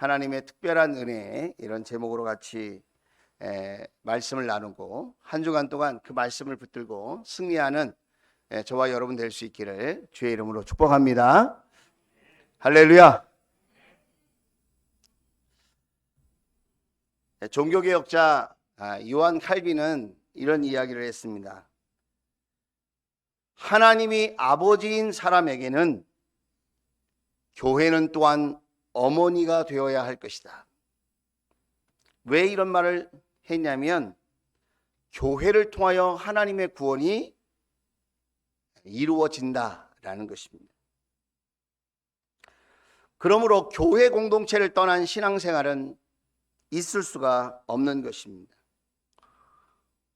하나님의 특별한 은혜, 이런 제목으로 같이 말씀을 나누고 한 주간 동안 그 말씀을 붙들고 승리하는 저와 여러분 될 수 있기를 주의 이름으로 축복합니다. 할렐루야. 종교개혁자 요한 칼빈은 이런 이야기를 했습니다. 하나님이 아버지인 사람에게는 교회는 또한 어머니가 되어야 할 것이다. 왜 이런 말을 했냐면 교회를 통하여 하나님의 구원이 이루어진다라는 것입니다. 그러므로 교회 공동체를 떠난 신앙생활은 있을 수가 없는 것입니다.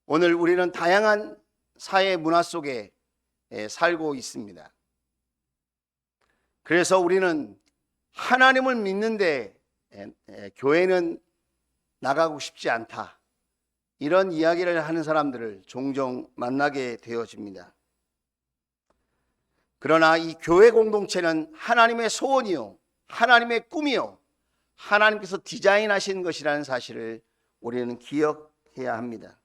오늘 우리는 다양한 사회 문화 속에 살고 있습니다. 그래서 우리는 하나님을 믿는데 교회는 나가고 싶지 않다, 이런 이야기를 하는 사람들을 종종 만나게 되어집니다. 그러나 이 교회 공동체는 하나님의 소원이요, 하나님의 꿈이요, 하나님께서 디자인하신 것이라는 사실을 우리는 기억해야 합니다.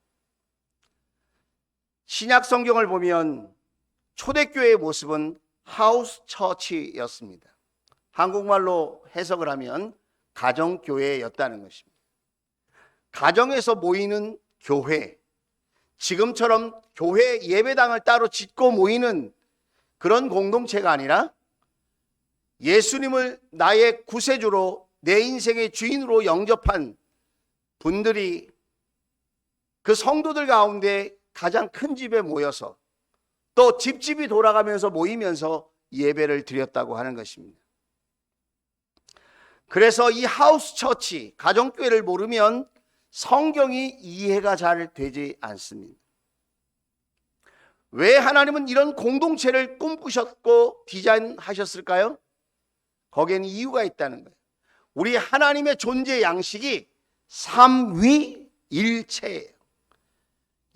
신약 성경을 보면 초대교회의 모습은 하우스 처치였습니다. 한국말로 해석을 하면 가정교회였다는 것입니다. 가정에서 모이는 교회, 지금처럼 교회 예배당을 따로 짓고 모이는 그런 공동체가 아니라 예수님을 나의 구세주로, 내 인생의 주인으로 영접한 분들이 그 성도들 가운데 가장 큰 집에 모여서 또 집집이 돌아가면서 모이면서 예배를 드렸다고 하는 것입니다. 그래서 이 하우스 처치, 가정교회를 모르면 성경이 이해가 잘 되지 않습니다. 왜 하나님은 이런 공동체를 꿈꾸셨고 디자인하셨을까요? 거기에는 이유가 있다는 거예요. 우리 하나님의 존재 양식이 삼위일체예요.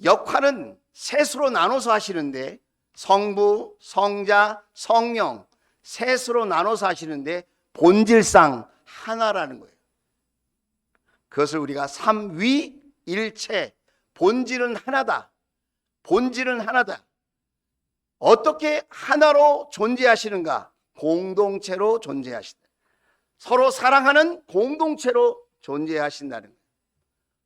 역할은 셋으로 나눠서 하시는데, 성부, 성자, 성령 셋으로 나눠서 하시는데 본질상 하나라는 거예요. 그것을 우리가 삼위일체, 본질은 하나다, 본질은 하나다. 어떻게 하나로 존재하시는가? 공동체로 존재하신다. 서로 사랑하는 공동체로 존재하신다는 거예요.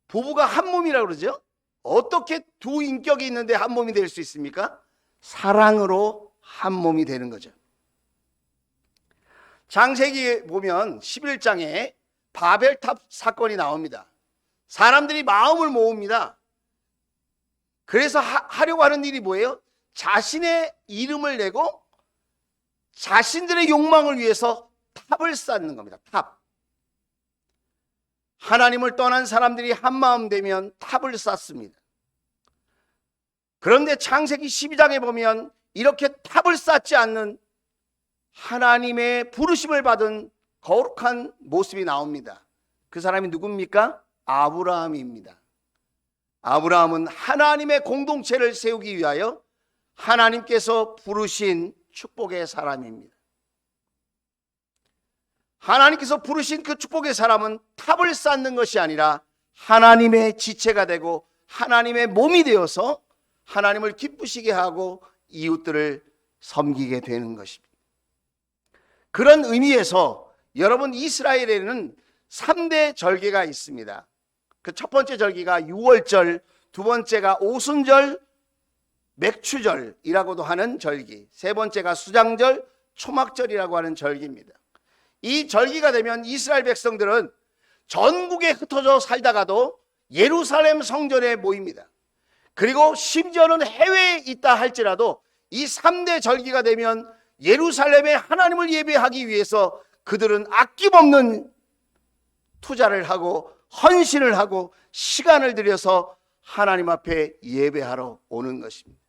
부부가 한 몸이라고 그러죠. 어떻게 두 인격이 있는데 한 몸이 될 수 있습니까? 사랑으로 한 몸이 되는 거죠. 창세기 보면 11장에 바벨탑 사건이 나옵니다. 사람들이 마음을 모읍니다. 그래서 하려고 하는 일이 뭐예요? 자신의 이름을 내고 자신들의 욕망을 위해서 탑을 쌓는 겁니다. 탑. 하나님을 떠난 사람들이 한 마음 되면 탑을 쌓습니다. 그런데 창세기 12장에 보면 이렇게 탑을 쌓지 않는 하나님의 부르심을 받은 거룩한 모습이 나옵니다. 그 사람이 누굽니까? 아브라함입니다. 아브라함은 하나님의 공동체를 세우기 위하여 하나님께서 부르신 축복의 사람입니다. 하나님께서 부르신 그 축복의 사람은 탑을 쌓는 것이 아니라 하나님의 지체가 되고 하나님의 몸이 되어서 하나님을 기쁘시게 하고 이웃들을 섬기게 되는 것입니다. 그런 의미에서 여러분, 이스라엘에는 3대 절기가 있습니다. 그 첫 번째 절기가 유월절, 두 번째가 오순절, 맥추절이라고도 하는 절기, 세 번째가 수장절, 초막절이라고 하는 절기입니다. 이 절기가 되면 이스라엘 백성들은 전국에 흩어져 살다가도 예루살렘 성전에 모입니다. 그리고 심지어는 해외에 있다 할지라도 이 3대 절기가 되면 예루살렘에 하나님을 예배하기 위해서 그들은 아낌없는 투자를 하고 헌신을 하고 시간을 들여서 하나님 앞에 예배하러 오는 것입니다.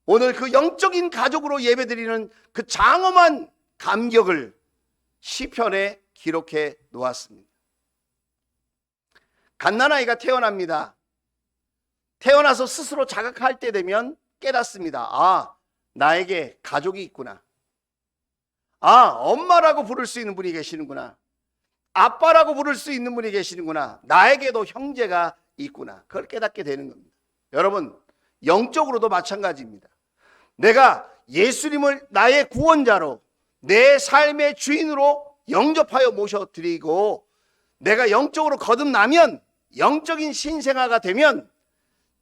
오늘 그 영적인 가족으로 예배드리는 그 장엄한 감격을 시편에 기록해 놓았습니다. 갓난아이가 태어납니다. 태어나서 스스로 자각할 때 되면 깨닫습니다. 아, 나에게 가족이 있구나. 아, 엄마라고 부를 수 있는 분이 계시는구나. 아빠라고 부를 수 있는 분이 계시는구나. 나에게도 형제가 있구나. 그걸 깨닫게 되는 겁니다. 여러분, 영적으로도 마찬가지입니다. 내가 예수님을 나의 구원자로, 내 삶의 주인으로 영접하여 모셔드리고 내가 영적으로 거듭나면, 영적인 신생아가 되면,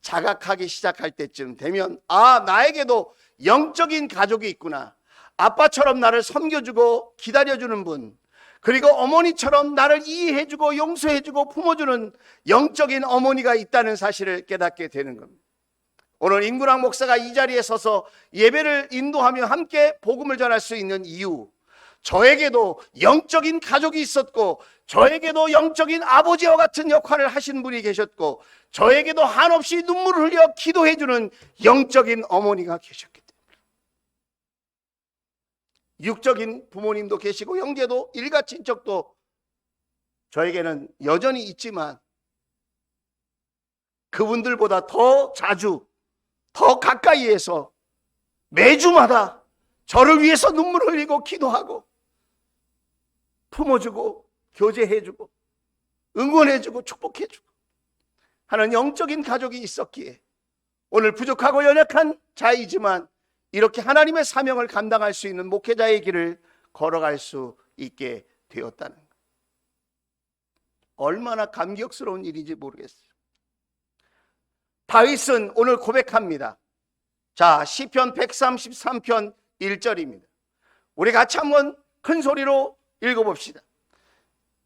자각하기 시작할 때쯤 되면, 아, 나에게도 영적인 가족이 있구나. 아빠처럼 나를 섬겨주고 기다려주는 분, 그리고 어머니처럼 나를 이해해주고 용서해주고 품어주는 영적인 어머니가 있다는 사실을 깨닫게 되는 겁니다. 오늘 임구랑 목사가 이 자리에 서서 예배를 인도하며 함께 복음을 전할 수 있는 이유, 저에게도 영적인 가족이 있었고, 저에게도 영적인 아버지와 같은 역할을 하신 분이 계셨고, 저에게도 한없이 눈물을 흘려 기도해주는 영적인 어머니가 계셨기 때문에, 육적인 부모님도 계시고 형제도 일가 친척도 저에게는 여전히 있지만, 그분들보다 더 자주, 더 가까이에서 매주마다 저를 위해서 눈물을 흘리고 기도하고 품어주고 교제해주고 응원해주고 축복해주고 하는 영적인 가족이 있었기에 오늘 부족하고 연약한 자이지만 이렇게 하나님의 사명을 감당할 수 있는 목회자의 길을 걸어갈 수 있게 되었다는 것. 얼마나 감격스러운 일인지 모르겠어요. 다윗은 오늘 고백합니다. 자, 시편 133편 1절입니다. 우리 같이 한번 큰 소리로 읽어봅시다.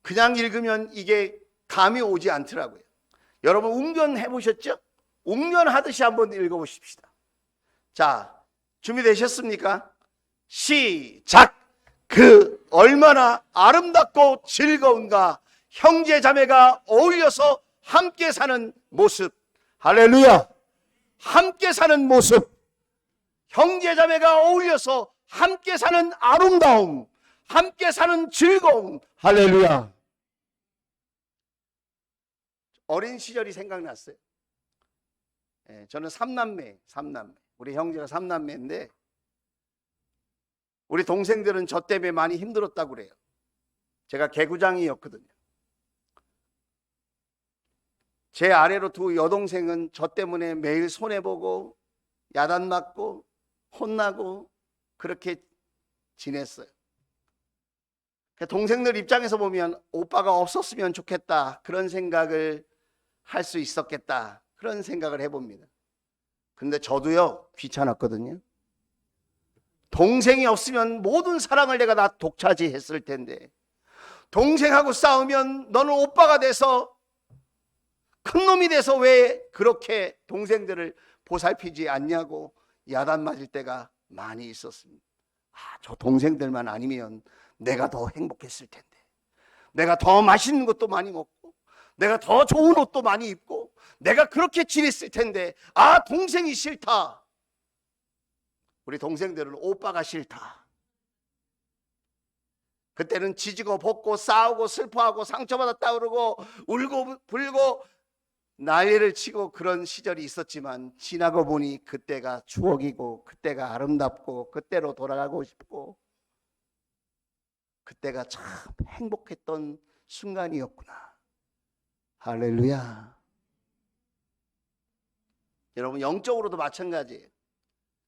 그냥 읽으면 이게 감이 오지 않더라고요. 여러분 웅변해 보셨죠? 웅변하듯이 한번 읽어보십시다. 자, 준비되셨습니까? 시작! 그 얼마나 아름답고 즐거운가, 형제 자매가 어울려서 함께 사는 모습. 할렐루야! 함께 사는 모습, 형제 자매가 어울려서 함께 사는 아름다움, 함께 사는 즐거움. 할렐루야! 어린 시절이 생각났어요. 저는 삼남매. 우리 형제가 삼남매인데 우리 동생들은 저 때문에 많이 힘들었다고 그래요. 제가 개구장이었거든요. 제 아래로 두 여동생은 저 때문에 매일 손해보고 야단맞고 혼나고 그렇게 지냈어요. 동생들 입장에서 보면 오빠가 없었으면 좋겠다, 그런 생각을 할 수 있었겠다, 그런 생각을 해봅니다. 근데 저도요 귀찮았거든요. 동생이 없으면 모든 사랑을 내가 다 독차지했을 텐데, 동생하고 싸우면 너는 오빠가 돼서 큰 놈이 돼서 왜 그렇게 동생들을 보살피지 않냐고 야단 맞을 때가 많이 있었습니다. 아, 저 동생들만 아니면 내가 더 행복했을 텐데, 내가 더 맛있는 것도 많이 먹고, 내가 더 좋은 옷도 많이 입고, 내가 그렇게 지냈을 텐데, 아, 동생이 싫다. 우리 동생들은 오빠가 싫다. 그때는 지지고 볶고 싸우고 슬퍼하고 상처받았다 그러고 울고 불고 난리를 치고 그런 시절이 있었지만, 지나고 보니 그때가 추억이고 그때가 아름답고 그때로 돌아가고 싶고 그때가 참 행복했던 순간이었구나. 할렐루야. 여러분 영적으로도 마찬가지예요.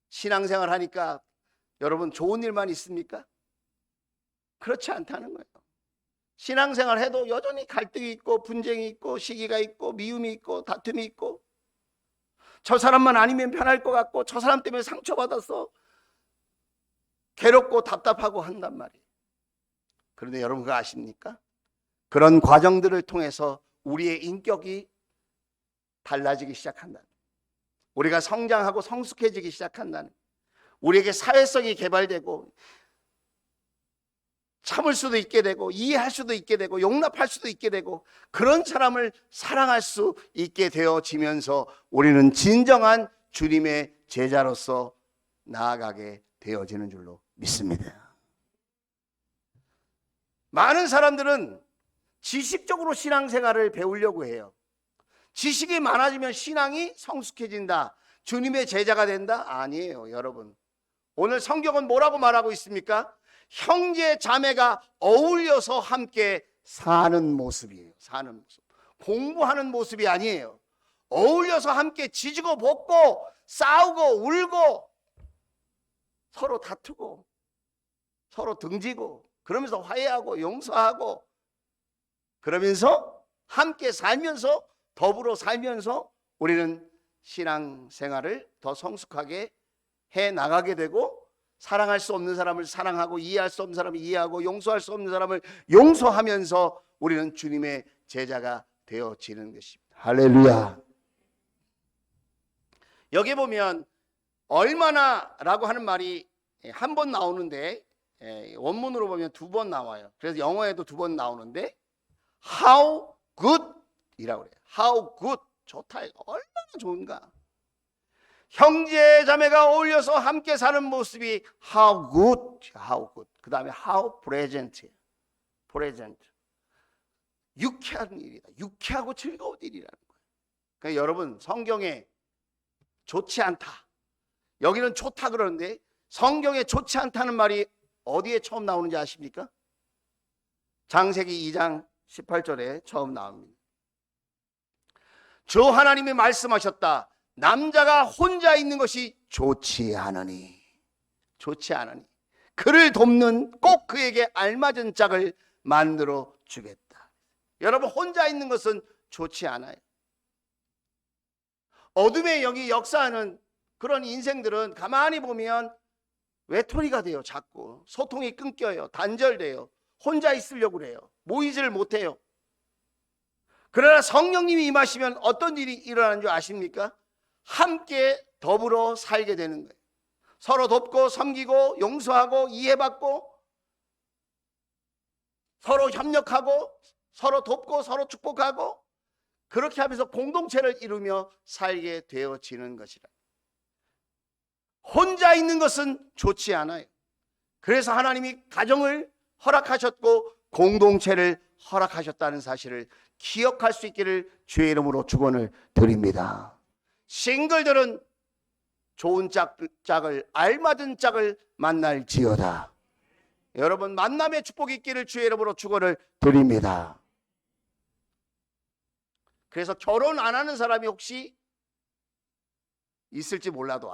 신앙생활 하니까 여러분 좋은 일만 있습니까? 그렇지 않다는 거예요. 신앙생활 해도 여전히 갈등이 있고 분쟁이 있고 시기가 있고 미움이 있고 다툼이 있고, 저 사람만 아니면 편할 것 같고 저 사람 때문에 상처받아서 괴롭고 답답하고 한단 말이에요. 그런데 여러분 그거 아십니까? 그런 과정들을 통해서 우리의 인격이 달라지기 시작한다. 우리가 성장하고 성숙해지기 시작한다는, 우리에게 사회성이 개발되고 참을 수도 있게 되고 이해할 수도 있게 되고 용납할 수도 있게 되고 그런 사람을 사랑할 수 있게 되어지면서 우리는 진정한 주님의 제자로서 나아가게 되어지는 줄로 믿습니다. 많은 사람들은 지식적으로 신앙생활을 배우려고 해요. 지식이 많아지면 신앙이 성숙해진다, 주님의 제자가 된다? 아니에요. 여러분, 오늘 성경은 뭐라고 말하고 있습니까? 형제 자매가 어울려서 함께 사는 모습이에요. 사는 모습. 공부하는 모습이 아니에요. 어울려서 함께 지지고 볶고 싸우고 울고 서로 다투고 서로 등지고 그러면서 화해하고 용서하고 그러면서 함께 살면서 더불어 살면서 우리는 신앙생활을 더 성숙하게 해 나가게 되고 사랑할 수 없는 사람을 사랑하고 이해할 수 없는 사람을 이해하고 용서할 수 없는 사람을 용서하면서 우리는 주님의 제자가 되어지는 것입니다. 할렐루야. 여기 보면 얼마나라고 하는 말이 한 번 나오는데 원문으로 보면 두 번 나와요. 그래서 영어에도 두 번 나오는데 how good 이라고 그래요. how good. 좋다. 얼마나 좋은가. 형제 자매가 어울려서 함께 사는 모습이 how good. how good. 그 다음에 how present. present. 유쾌한 일이다. 유쾌하고 즐거운 일이라는 거예요. 그러니까 여러분 성경에 좋지 않다. 여기는 좋다 그러는데 성경에 좋지 않다는 말이 어디에 처음 나오는지 아십니까? 창세기 2장 18절에 처음 나옵니다. 주 하나님이 말씀하셨다. 남자가 혼자 있는 것이 좋지 않으니. 좋지 않으니. 그를 돕는 꼭 그에게 알맞은 짝을 만들어 주겠다. 여러분 혼자 있는 것은 좋지 않아요. 어둠의 영이 역사하는 그런 인생들은 가만히 보면 외톨이가 돼요. 자꾸 소통이 끊겨요. 단절돼요. 혼자 있으려고 그래요. 모이지를 못해요. 그러나 성령님이 임하시면 어떤 일이 일어나는 줄 아십니까? 함께 더불어 살게 되는 거예요. 서로 돕고 섬기고 용서하고 이해받고 서로 협력하고 서로 돕고 서로 축복하고 그렇게 하면서 공동체를 이루며 살게 되어지는 것이라. 혼자 있는 것은 좋지 않아요. 그래서 하나님이 가정을 허락하셨고 공동체를 허락하셨다는 사실을 기억할 수 있기를 주의 이름으로 축원을 드립니다. 싱글들은 좋은 짝을 알맞은 짝을 만날지어다. 여러분 만남의 축복이 있기를 주의 이름으로 축원을 드립니다. 그래서 결혼 안 하는 사람이 혹시 있을지 몰라도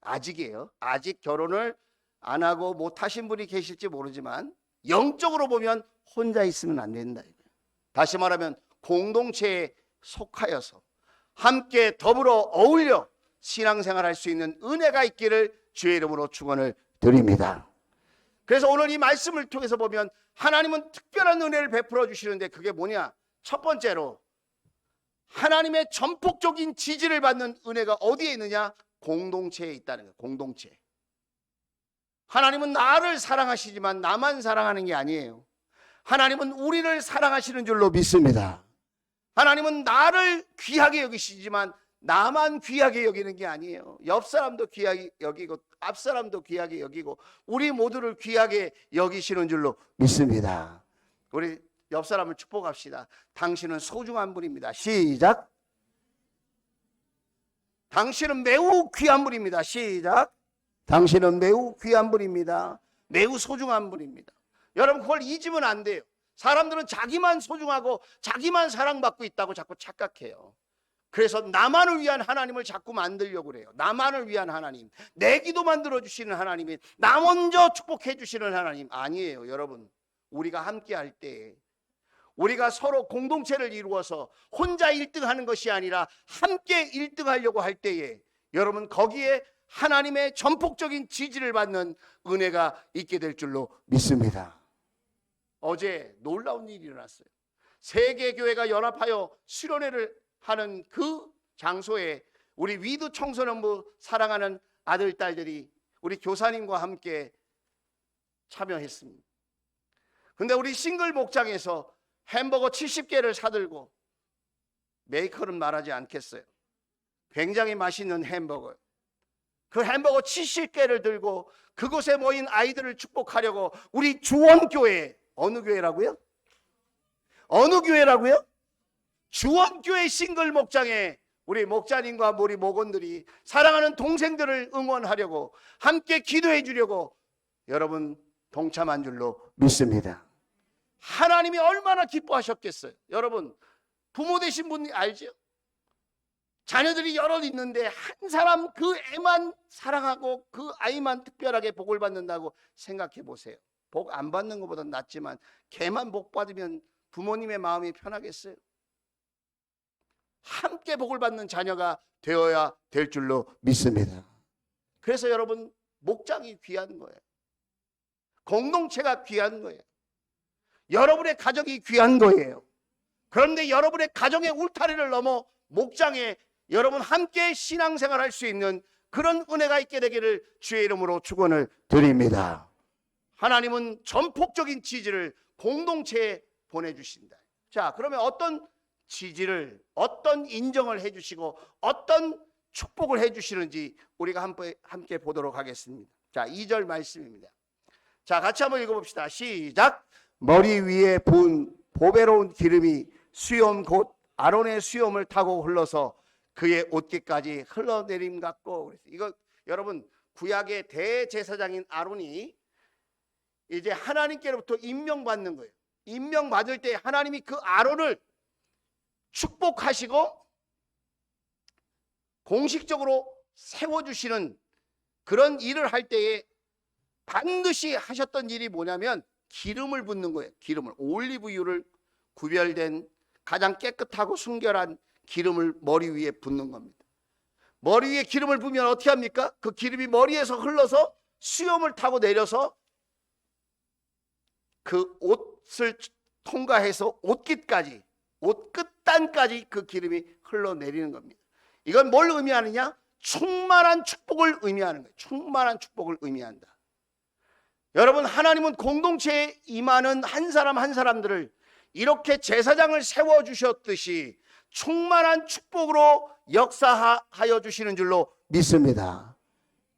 아직이에요. 아직 결혼을 안 하고 못 하신 분이 계실지 모르지만 영적으로 보면 혼자 있으면 안 된다. 다시 말하면 공동체에 속하여서 함께 더불어 어울려 신앙생활 할 수 있는 은혜가 있기를 주의 이름으로 축원을 드립니다. 그래서 오늘 이 말씀을 통해서 보면 하나님은 특별한 은혜를 베풀어 주시는데 그게 뭐냐? 첫 번째로 하나님의 전폭적인 지지를 받는 은혜가 어디에 있느냐? 공동체에 있다는 거예요. 공동체. 하나님은 나를 사랑하시지만 나만 사랑하는 게 아니에요. 하나님은 우리를 사랑하시는 줄로 믿습니다. 하나님은 나를 귀하게 여기시지만 나만 귀하게 여기는 게 아니에요. 옆 사람도 귀하게 여기고 앞 사람도 귀하게 여기고 우리 모두를 귀하게 여기시는 줄로 믿습니다. 우리 옆 사람을 축복합시다. 당신은 소중한 분입니다. 시작. 당신은 매우 귀한 분입니다. 시작. 당신은 매우 귀한 분입니다. 매우 소중한 분입니다. 여러분 그걸 잊으면 안 돼요. 사람들은 자기만 소중하고 자기만 사랑받고 있다고 자꾸 착각해요. 그래서 나만을 위한 하나님을 자꾸 만들려고 그래요. 나만을 위한 하나님, 내 기도만 들어주시는 하나님이 나 먼저 축복해 주시는 하나님 아니에요. 여러분 우리가 함께 할 때 우리가 서로 공동체를 이루어서 혼자 1등하는 것이 아니라 함께 1등하려고 할 때에 여러분 거기에 하나님의 전폭적인 지지를 받는 은혜가 있게 될 줄로 믿습니다. 어제 놀라운 일이 일어났어요. 세계 교회가 연합하여 수련회를 하는 그 장소에 우리 위드 청소년부 사랑하는 아들 딸들이 우리 교사님과 함께 참여했습니다. 근데 우리 싱글 목장에서 햄버거 70개를 사들고 메이커는 말하지 않겠어요. 굉장히 맛있는 햄버거. 그 햄버거 70개를 들고 그곳에 모인 아이들을 축복하려고 우리 주원교회 어느 교회라고요? 어느 교회라고요? 주원교회 싱글 목장에 우리 목자님과 우리 목원들이 사랑하는 동생들을 응원하려고 함께 기도해 주려고 여러분 동참한 줄로 믿습니다. 하나님이 얼마나 기뻐하셨겠어요. 여러분, 부모 되신 분이 알죠? 자녀들이 여럿 있는데 한 사람 그 애만 사랑하고 그 아이만 특별하게 복을 받는다고 생각해 보세요. 복 안 받는 것보다 낫지만 걔만 복 받으면 부모님의 마음이 편하겠어요? 함께 복을 받는 자녀가 되어야 될 줄로 믿습니다. 그래서 여러분, 목장이 귀한 거예요. 공동체가 귀한 거예요. 여러분의 가정이 귀한 거예요. 그런데 여러분의 가정의 울타리를 넘어 목장에 여러분 함께 신앙생활 할 수 있는 그런 은혜가 있게 되기를 주의 이름으로 축원을 드립니다. 하나님은 전폭적인 지지를 공동체에 보내주신다. 자, 그러면 어떤 지지를, 어떤 인정을 해주시고 어떤 축복을 해주시는지 우리가 함께 보도록 하겠습니다. 자, 2절 말씀입니다. 자, 같이 한번 읽어봅시다. 시작. 머리 위에 부은 보배로운 기름이 수염 곧 아론의 수염을 타고 흘러서 그의 옷깃까지 흘러내림 같고. 이거 여러분, 구약의 대제사장인 아론이 이제 하나님께로부터 임명받는 거예요. 임명받을 때 하나님이 그 아론을 축복하시고 공식적으로 세워주시는 그런 일을 할 때에 반드시 하셨던 일이 뭐냐면 기름을 붓는 거예요. 기름을, 올리브유를 구별된 가장 깨끗하고 순결한 기름을 머리 위에 붓는 겁니다. 머리 위에 기름을 부으면 어떻게 합니까? 그 기름이 머리에서 흘러서 수염을 타고 내려서 그 옷을 통과해서 옷깃까지, 옷 끝단까지 그 기름이 흘러내리는 겁니다. 이건 뭘 의미하느냐? 충만한 축복을 의미하는 거예요. 충만한 축복을 의미한다. 여러분, 하나님은 공동체에 임하는 한 사람 한 사람들을 이렇게 제사장을 세워주셨듯이 충만한 축복으로 역사하여 주시는 줄로 믿습니다.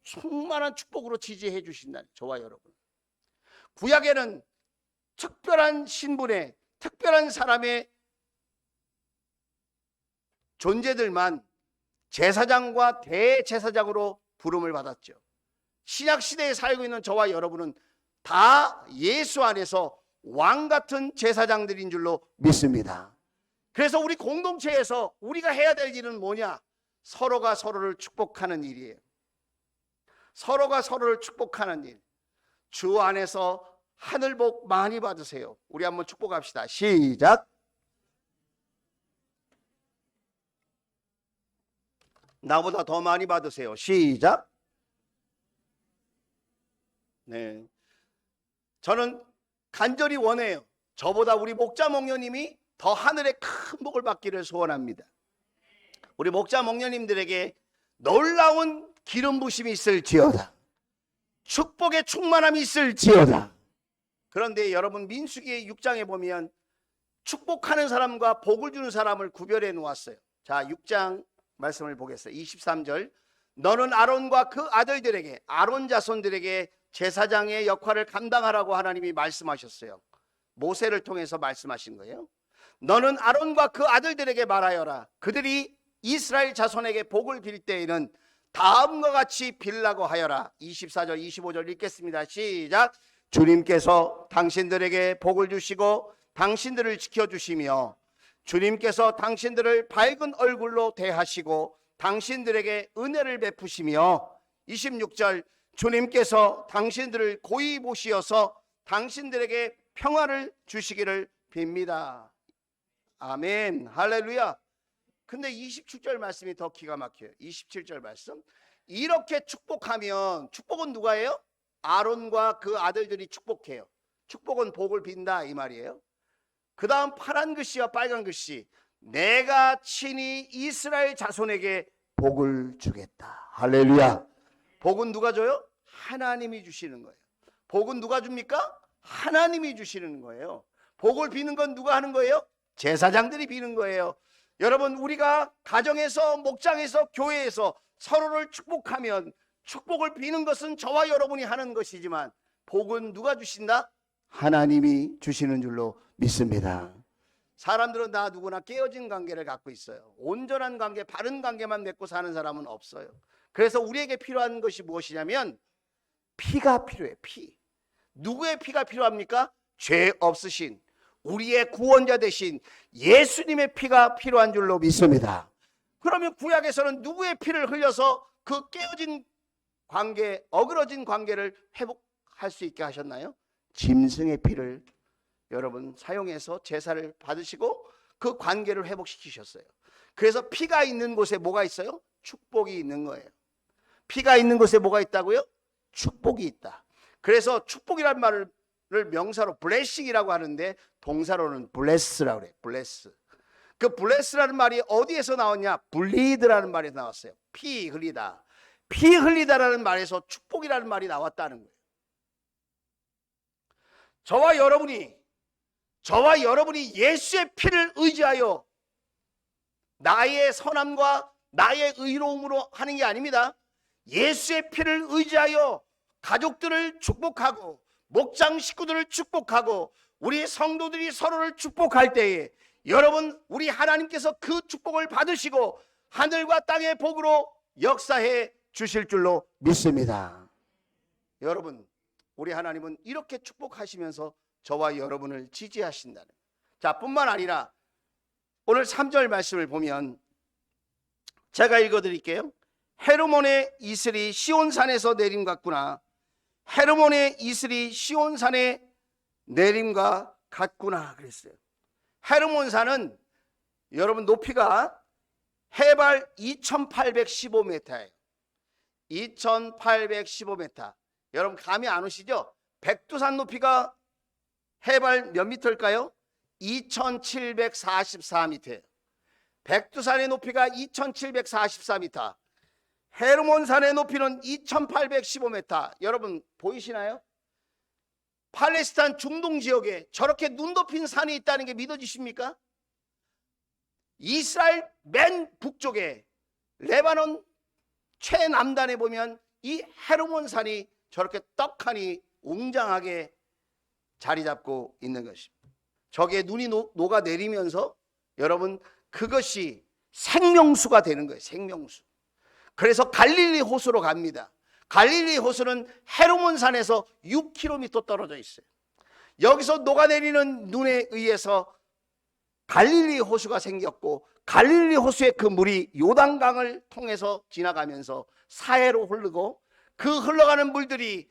충만한 축복으로 지지해 주신다니, 저와 여러분. 구약에는 특별한 신분의, 특별한 사람의 존재들만 제사장과 대제사장으로 부름을 받았죠. 신약시대에 살고 있는 저와 여러분은 다 예수 안에서 왕 같은 제사장들인 줄로 믿습니다. 그래서 우리 공동체에서 우리가 해야 될 일은 뭐냐? 서로가 서로를 축복하는 일이에요. 서로가 서로를 축복하는 일. 주 안에서 하늘 복 많이 받으세요. 우리 한번 축복합시다. 시작. 나보다 더 많이 받으세요. 시작. 네. 저는 간절히 원해요. 저보다 우리 목자 목녀님이 더 하늘의 큰 복을 받기를 소원합니다. 우리 목자 목녀님들에게 놀라운 기름 부심이 있을지어다. 축복의 충만함이 있을지어다. 그런데 여러분, 민수기 6장에 보면 축복하는 사람과 복을 주는 사람을 구별해 놓았어요. 자, 6장 말씀을 보겠어요. 23절. 너는 아론과 그 아들들에게, 아론 자손들에게 제사장의 역할을 감당하라고 하나님이 말씀하셨어요. 모세를 통해서 말씀하신 거예요. 너는 아론과 그 아들들에게 말하여라. 그들이 이스라엘 자손에게 복을 빌 때에는 다음과 같이 빌라고 하여라. 24절 25절 읽겠습니다. 시작. 주님께서 당신들에게 복을 주시고 당신들을 지켜주시며 주님께서 당신들을 밝은 얼굴로 대하시고 당신들에게 은혜를 베푸시며 26절 주님께서 당신들을 고이 보시어서 당신들에게 평화를 주시기를 빕니다. 아멘. 할렐루야. 근데 27절 말씀이 더 기가 막혀요. 27절 말씀. 이렇게 축복하면, 축복은 누가 해요? 아론과 그 아들들이 축복해요. 축복은 복을 빈다 이 말이에요. 그 다음 파란 글씨와 빨간 글씨. 내가 친히 이스라엘 자손에게 복을 주겠다. 할렐루야. 복은 누가 줘요? 하나님이 주시는 거예요. 복은 누가 줍니까? 하나님이 주시는 거예요. 복을 비는 건 누가 하는 거예요? 제사장들이 비는 거예요. 여러분, 우리가 가정에서, 목장에서, 교회에서 서로를 축복하면 축복을 비는 것은 저와 여러분이 하는 것이지만 복은 누가 주신다? 하나님이 주시는 줄로 믿습니다. 사람들은 다 누구나 깨어진 관계를 갖고 있어요. 온전한 관계, 바른 관계만 맺고 사는 사람은 없어요. 그래서 우리에게 필요한 것이 무엇이냐면 피가 필요해. 피. 누구의 피가 필요합니까? 죄 없으신 우리의 구원자 되신 예수님의 피가 필요한 줄로 믿습니다. 그러면 구약에서는 누구의 피를 흘려서 그 깨어진 관계, 어그러진 관계를 회복할 수 있게 하셨나요? 짐승의 피를 여러분 사용해서 제사를 받으시고 그 관계를 회복시키셨어요. 그래서 피가 있는 곳에 뭐가 있어요? 축복이 있는 거예요. 피가 있는 곳에 뭐가 있다고요? 축복이 있다. 그래서 축복이라는 말을 명사로 blessing이라고 하는데 동사로는 bless라고 그래요. bless. 그 bless라는 말이 어디에서 나왔냐? bleed라는 말에서 나왔어요. 피 흘리다. 피 흘리다라는 말에서 축복이라는 말이 나왔다는 거예요. 저와 여러분이 예수의 피를 의지하여 나의 선함과 나의 의로움으로 하는 게 아닙니다. 예수의 피를 의지하여 가족들을 축복하고 목장 식구들을 축복하고 우리 성도들이 서로를 축복할 때에 여러분, 우리 하나님께서 그 축복을 받으시고 하늘과 땅의 복으로 역사해 주실 줄로 믿습니다. 여러분, 우리 하나님은 이렇게 축복하시면서 저와 여러분을 지지하신다는. 자, 뿐만 아니라 오늘 3절 말씀을 보면 제가 읽어드릴게요. 헤르몬의 이슬이 시온산에서 내림 같구나. 헤르몬의 이슬이 시온산에 내림과 같구나 그랬어요. 헤르몬산은 여러분 높이가 해발 2815m예요. 2815m. 여러분 감이 안 오시죠? 백두산 높이가 해발 몇 미터일까요? 2744m예요. 백두산의 높이가 2744m. 헤르몬산의 높이는 2815m. 여러분 보이시나요? 팔레스타인 중동 지역에 저렇게 눈 높인 산이 있다는 게 믿어지십니까? 이스라엘 맨 북쪽에 레바논 최남단에 보면 이 헤르몬산이 저렇게 떡하니 웅장하게 자리 잡고 있는 것입니다. 저게 눈이 녹아내리면서 여러분 그것이 생명수가 되는 거예요. 생명수. 그래서 갈릴리 호수로 갑니다. 갈릴리 호수는 헤르몬산에서 6km 떨어져 있어요. 여기서 녹아내리는 눈에 의해서 갈릴리 호수가 생겼고 갈릴리 호수의 그 물이 요단강을 통해서 지나가면서 사해로 흐르고 그 흘러가는 물들이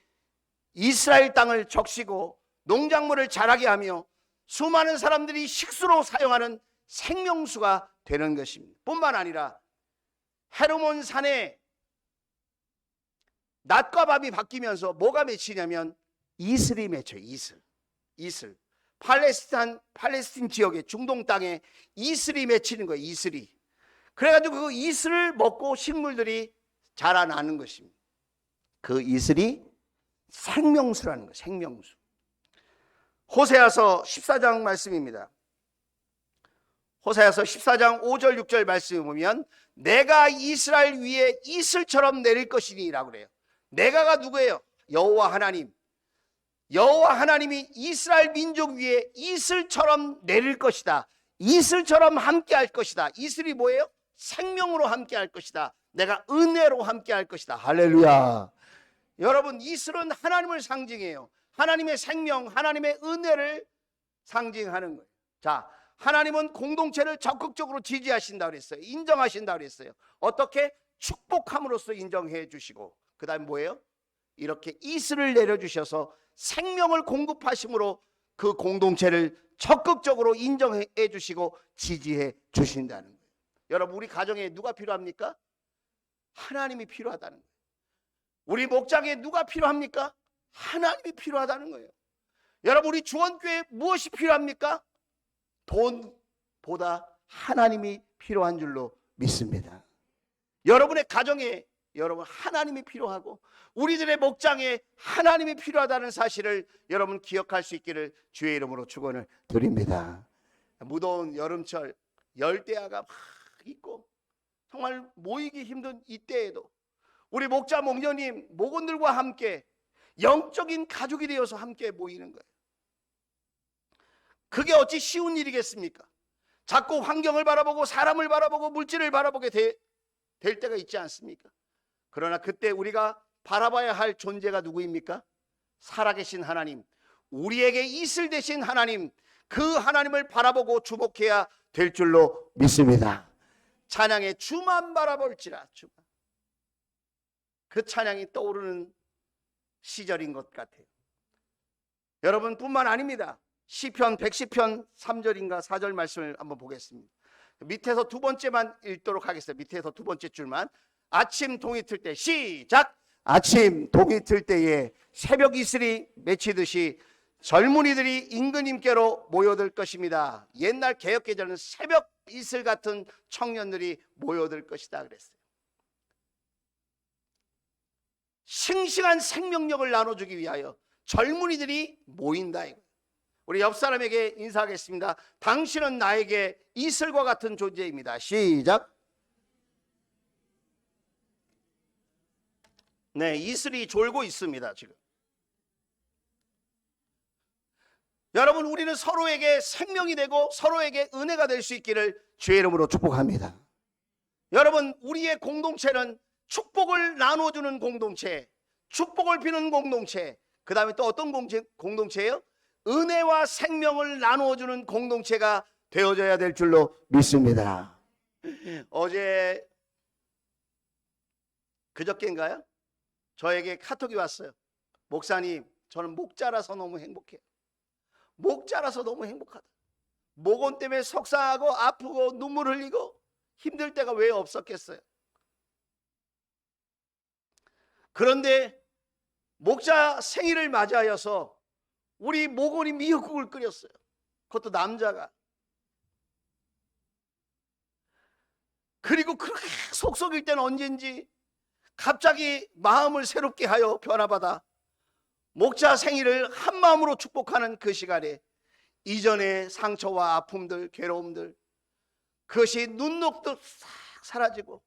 이스라엘 땅을 적시고 농작물을 자라게 하며 수많은 사람들이 식수로 사용하는 생명수가 되는 것입니다. 뿐만 아니라 헤르몬산에 낮과 밤이 바뀌면서 뭐가 맺히냐면 이슬이 맺혀요. 이슬. 팔레스틴 지역의 중동 땅에 이슬이 맺히는 거예요. 이슬이. 그래가지고 그 이슬을 먹고 식물들이 자라나는 것입니다. 그 이슬이 생명수라는 거예요. 생명수. 호세아서 14장 말씀입니다. 호세아서 14장 5절 6절 말씀을 보면 내가 이스라엘 위에 이슬처럼 내릴 것이니 라고 그래요. 내가가 누구예요? 여호와 하나님. 여호와 하나님이 이스라엘 민족 위에 이슬처럼 내릴 것이다. 이슬처럼 함께할 것이다. 이슬이 뭐예요? 생명으로 함께할 것이다. 내가 은혜로 함께할 것이다. 할렐루야. 여러분 이슬은 하나님을 상징해요. 하나님의 생명, 하나님의 은혜를 상징하는 거예요. 자, 하나님은 공동체를 적극적으로 지지하신다 그랬어요. 인정하신다 그랬어요. 어떻게? 축복함으로써 인정해 주시고 그 다음 뭐예요? 이렇게 이슬을 내려주셔서 생명을 공급하심으로 그 공동체를 적극적으로 인정해 주시고 지지해 주신다는 거예요. 여러분 우리 가정에 누가 필요합니까? 하나님이 필요하다는 거예요. 우리 목장에 누가 필요합니까? 하나님이 필요하다는 거예요. 여러분 우리 주원교회에 무엇이 필요합니까? 돈보다 하나님이 필요한 줄로 믿습니다. 여러분의 가정에 여러분 하나님이 필요하고 우리들의 목장에 하나님이 필요하다는 사실을 여러분 기억할 수 있기를 주의 이름으로 축원을 드립니다. 무더운 여름철 열대야가 막 있고 정말 모이기 힘든 이때에도 우리 목자 목녀님 목원들과 함께 영적인 가족이 되어서 함께 모이는 거예요. 그게 어찌 쉬운 일이겠습니까? 자꾸 환경을 바라보고 사람을 바라보고 물질을 바라보게 될 때가 있지 않습니까? 그러나 그때 우리가 바라봐야 할 존재가 누구입니까? 살아계신 하나님, 우리에게 이슬 되신 하나님, 그 하나님을 바라보고 주목해야 될 줄로 믿습니다. 찬양의 주만 바라볼지라. 주만. 그 찬양이 떠오르는 시절인 것 같아요. 여러분뿐만 아닙니다. 시편 110편 3절인가 4절 말씀을 한번 보겠습니다. 밑에서 두 번째만 읽도록 하겠습니다. 밑에서 두 번째 줄만. 아침 동이 틀 때, 시작. 아침 동이 틀 때에 새벽 이슬이 맺히듯이 젊은이들이 임금님께로 모여들 것입니다. 옛날 개혁개정은 새벽 이슬 같은 청년들이 모여들 것이다 그랬어요. 싱싱한 생명력을 나눠주기 위하여 젊은이들이 모인다 이거예요. 우리 옆 사람에게 인사하겠습니다. 당신은 나에게 이슬과 같은 존재입니다. 시작. 네, 이슬이 졸고 있습니다 지금. 여러분, 우리는 서로에게 생명이 되고 서로에게 은혜가 될 수 있기를 주의 이름으로 축복합니다. 여러분, 우리의 공동체는 축복을 나눠주는 공동체, 축복을 비는 공동체, 그 다음에 또 어떤 공동체예요? 은혜와 생명을 나누어주는 공동체가 되어져야 될 줄로 믿습니다. 어제 그저께인가요? 저에게 카톡이 왔어요. 목사님, 저는 목 자라서 너무 행복해요. 목 자라서 너무 행복하다. 모건 때문에 속상하고 아프고 눈물 흘리고 힘들 때가 왜 없었겠어요? 그런데 목자 생일을 맞이하여서 우리 모건이 미역국을 끓였어요. 그것도 남자가. 그리고 그렇게 속속일 때는 언젠지 갑자기 마음을 새롭게 하여 변화받아 목자 생일을 한 마음으로 축복하는 그 시간에 이전의 상처와 아픔들, 괴로움들, 그것이 눈 녹듯 싹 사라지고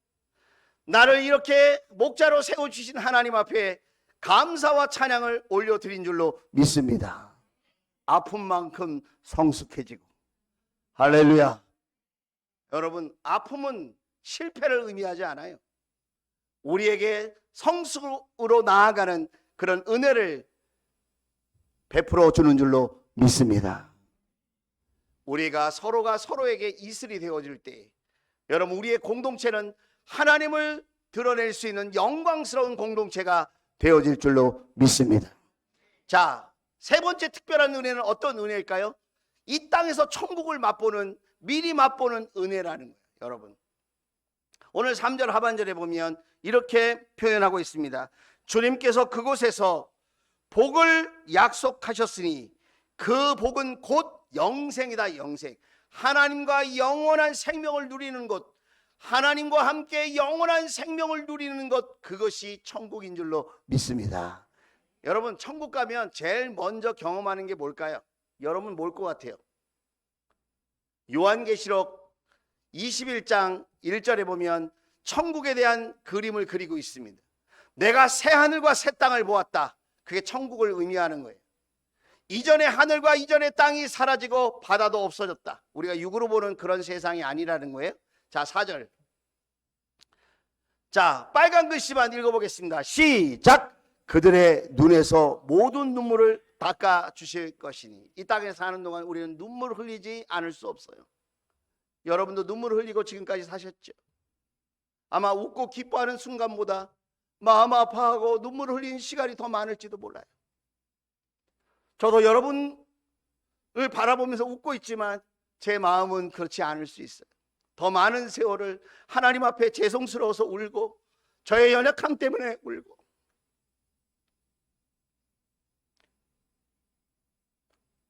나를 이렇게 목자로 세워주신 하나님 앞에 감사와 찬양을 올려드린 줄로 믿습니다. 아픈 만큼 성숙해지고. 할렐루야. 여러분, 아픔은 실패를 의미하지 않아요. 우리에게 성숙으로 나아가는 그런 은혜를 베풀어 주는 줄로 믿습니다. 우리가 서로가 서로에게 이슬이 되어질 때, 여러분, 우리의 공동체는 하나님을 드러낼 수 있는 영광스러운 공동체가 되어질 줄로 믿습니다. 자, 세 번째 특별한 은혜는 어떤 은혜일까요? 이 땅에서 천국을 맛보는, 미리 맛보는 은혜라는 거예요. 여러분, 오늘 3절 하반절에 보면 이렇게 표현하고 있습니다. 주님께서 그곳에서 복을 약속하셨으니 그 복은 곧 영생이다. 영생. 하나님과 영원한 생명을 누리는 것, 하나님과 함께 영원한 생명을 누리는 것, 그것이 천국인 줄로 믿습니다. 여러분, 천국 가면 제일 먼저 경험하는 게 뭘까요? 여러분 뭘 것 같아요? 요한계시록 21장 1절에 보면 천국에 대한 그림을 그리고 있습니다. 내가 새 하늘과 새 땅을 보았다. 그게 천국을 의미하는 거예요. 이전의 하늘과 이전의 땅이 사라지고 바다도 없어졌다. 우리가 육으로 보는 그런 세상이 아니라는 거예요. 자, 4절. 자, 빨간 글씨만 읽어보겠습니다. 시작. 그들의 눈에서 모든 눈물을 닦아 주실 것이니. 이 땅에 사는 동안 우리는 눈물 흘리지 않을 수 없어요. 여러분도 눈물 흘리고 지금까지 사셨죠? 아마 웃고 기뻐하는 순간보다 마음 아파하고 눈물 흘리는 시간이 더 많을지도 몰라요. 저도 여러분을 바라보면서 웃고 있지만 제 마음은 그렇지 않을 수 있어요. 더 많은 세월을 하나님 앞에 죄송스러워서 울고, 저의 연약함 때문에 울고,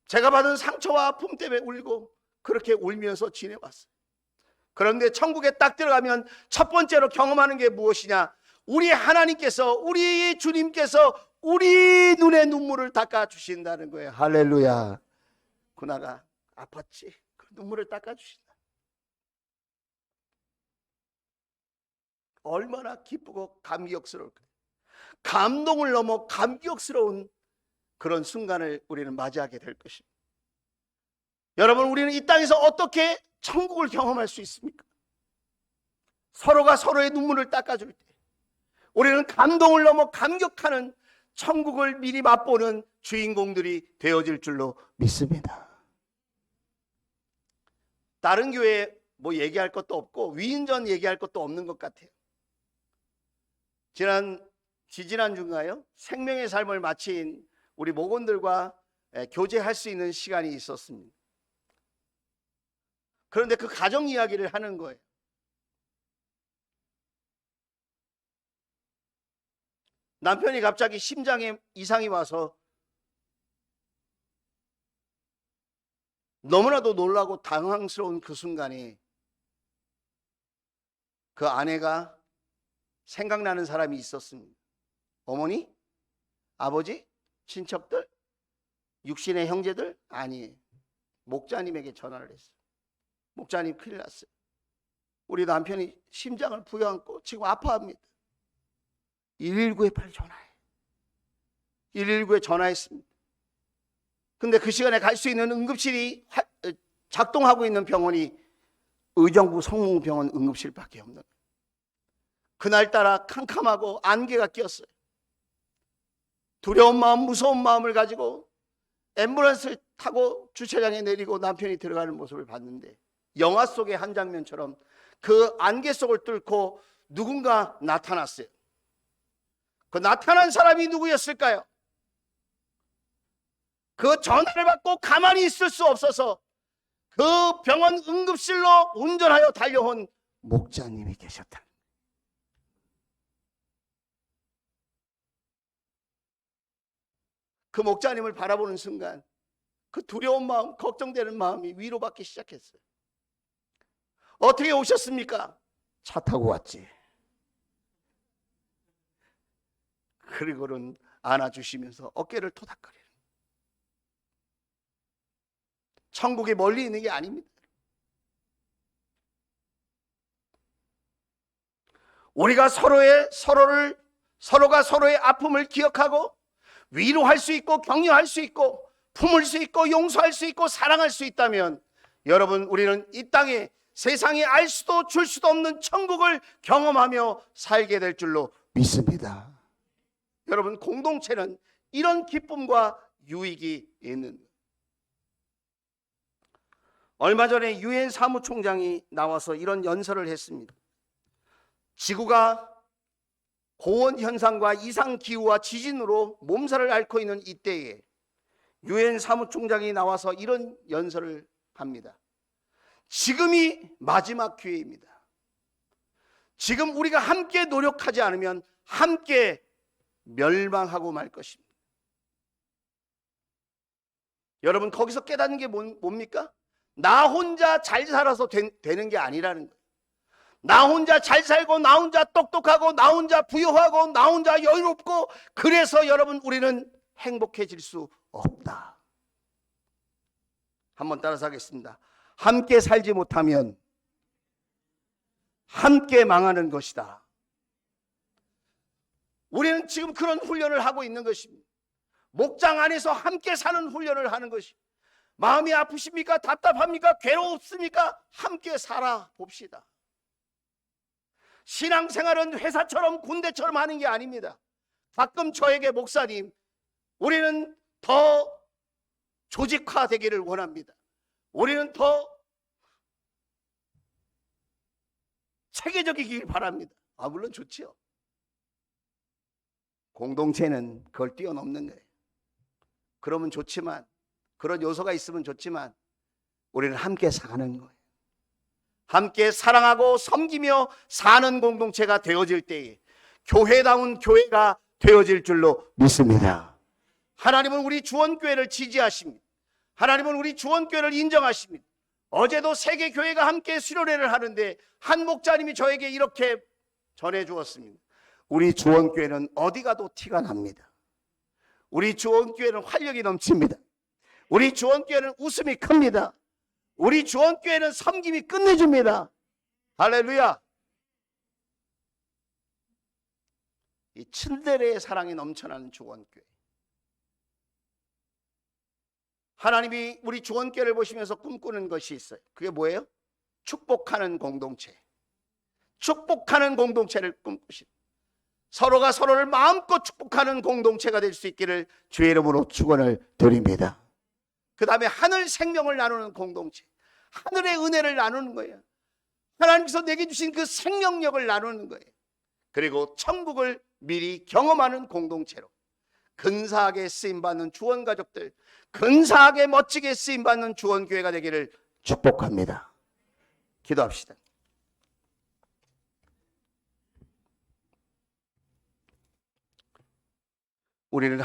제가 받은 상처와 아픔 때문에 울고, 그렇게 울면서 지내왔어요. 그런데 천국에 딱 들어가면 첫 번째로 경험하는 게 무엇이냐? 우리 하나님께서, 우리 주님께서 우리 눈에 눈물을 닦아주신다는 거예요. 할렐루야. 구나가 아팠지? 그 눈물을 닦아주신다. 얼마나 기쁘고 감격스러울까요? 감동을 넘어 감격스러운 그런 순간을 우리는 맞이하게 될 것입니다. 여러분, 우리는 이 땅에서 어떻게 천국을 경험할 수 있습니까? 서로가 서로의 눈물을 닦아줄 때 우리는 감동을 넘어 감격하는 천국을 미리 맛보는 주인공들이 되어질 줄로 믿습니다. 다른 교회 뭐 얘기할 것도 없고 위인전 얘기할 것도 없는 것 같아요. 지지난주인가요? 생명의 삶을 마친 우리 목원들과 교제할 수 있는 시간이 있었습니다. 그런데 그 가정 이야기를 하는 거예요. 남편이 갑자기 심장에 이상이 와서 너무나도 놀라고 당황스러운 그 순간에 그 아내가 생각나는 사람이 있었습니다. 어머니? 아버지? 친척들? 육신의 형제들? 아니에요. 목자님에게 전화를 했어요. 목자님 큰일 났어요. 우리 남편이 심장을 부여안고 지금 아파합니다. 119에 빨리 전화해. 119에 전화했습니다. 근데 그 시간에 갈 수 있는 응급실이 작동하고 있는 병원이 의정부 성모병원 응급실밖에 없는 거예요. 그날따라 캄캄하고 안개가 꼈어요. 두려운 마음, 무서운 마음을 가지고 앰뷸런스를 타고 주차장에 내리고 남편이 들어가는 모습을 봤는데 영화 속의 한 장면처럼 그 안개 속을 뚫고 누군가 나타났어요. 그 나타난 사람이 누구였을까요? 그 전화를 받고 가만히 있을 수 없어서 그 병원 응급실로 운전하여 달려온 목자님이 계셨다. 그 목자님을 바라보는 순간 그 두려운 마음, 걱정되는 마음이 위로받기 시작했어요. 어떻게 오셨습니까? 차 타고 왔지. 그리고는 안아주시면서 어깨를 토닥거리는. 천국이 멀리 있는 게 아닙니다. 우리가 서로가 서로의 아픔을 기억하고 위로할 수 있고 격려할 수 있고 품을 수 있고 용서할 수 있고 사랑할 수 있다면 여러분, 우리는 이 땅에 세상에 알 수도 줄 수도 없는 천국을 경험하며 살게 될 줄로 믿습니다. 여러분, 공동체는 이런 기쁨과 유익이 있는 거예요. 얼마 전에 유엔 사무총장이 나와서 이런 연설을 했습니다. 지구가 고온 현상과 이상 기후와 지진으로 몸살을 앓고 있는 이때에 유엔 사무총장이 나와서 이런 연설을 합니다. 지금이 마지막 기회입니다. 지금 우리가 함께 노력하지 않으면 함께 멸망하고 말 것입니다. 여러분, 거기서 깨닫는 게 뭡니까? 나 혼자 잘 살아서 되는 게 아니라는 거예요. 나 혼자 잘 살고 나 혼자 똑똑하고 나 혼자 부유하고 나 혼자 여유롭고 그래서 여러분, 우리는 행복해질 수 없다. 한번 따라서 하겠습니다. 함께 살지 못하면 함께 망하는 것이다. 우리는 지금 그런 훈련을 하고 있는 것입니다. 목장 안에서 함께 사는 훈련을 하는 것입니다. 마음이 아프십니까? 답답합니까? 괴롭습니까? 함께 살아봅시다. 신앙생활은 회사처럼 군대처럼 하는 게 아닙니다. 가끔 저에게 목사님, 우리는 더 조직화되기를 원합니다. 우리는 더 체계적이길 바랍니다. 물론 좋지요. 공동체는 그걸 뛰어넘는 거예요. 그러면 좋지만, 그런 요소가 있으면 좋지만 우리는 함께 사는 거예요. 함께 사랑하고 섬기며 사는 공동체가 되어질 때에 교회다운 교회가 되어질 줄로 믿습니다. 하나님은 우리 주원교회를 지지하십니다. 하나님은 우리 주원교회를 인정하십니다. 어제도 세계교회가 함께 수련회를 하는데 한 목자님이 저에게 이렇게 전해주었습니다. 우리 주원교회는 어디 가도 티가 납니다. 우리 주원교회는 활력이 넘칩니다. 우리 주원교회는 웃음이 큽니다. 우리 주원교회는 섬김이 끝내줍니다. 할렐루야. 이 츤데레의 사랑이 넘쳐나는 주원교회. 하나님이 우리 주원교회를 보시면서 꿈꾸는 것이 있어요. 그게 뭐예요? 축복하는 공동체. 축복하는 공동체를 꿈꾸십니다. 서로가 서로를 마음껏 축복하는 공동체가 될 수 있기를 주의 이름으로 축원을 드립니다. 그 다음에 하늘 생명을 나누는 공동체, 하늘의 은혜를 나누는 거예요. 하나님께서 내게 주신 그 생명력을 나누는 거예요. 그리고 천국을 미리 경험하는 공동체로 근사하게 쓰임받는 주원가족들, 근사하게 멋지게 쓰임받는 주원교회가 되기를 축복합니다. 기도합시다. 우리는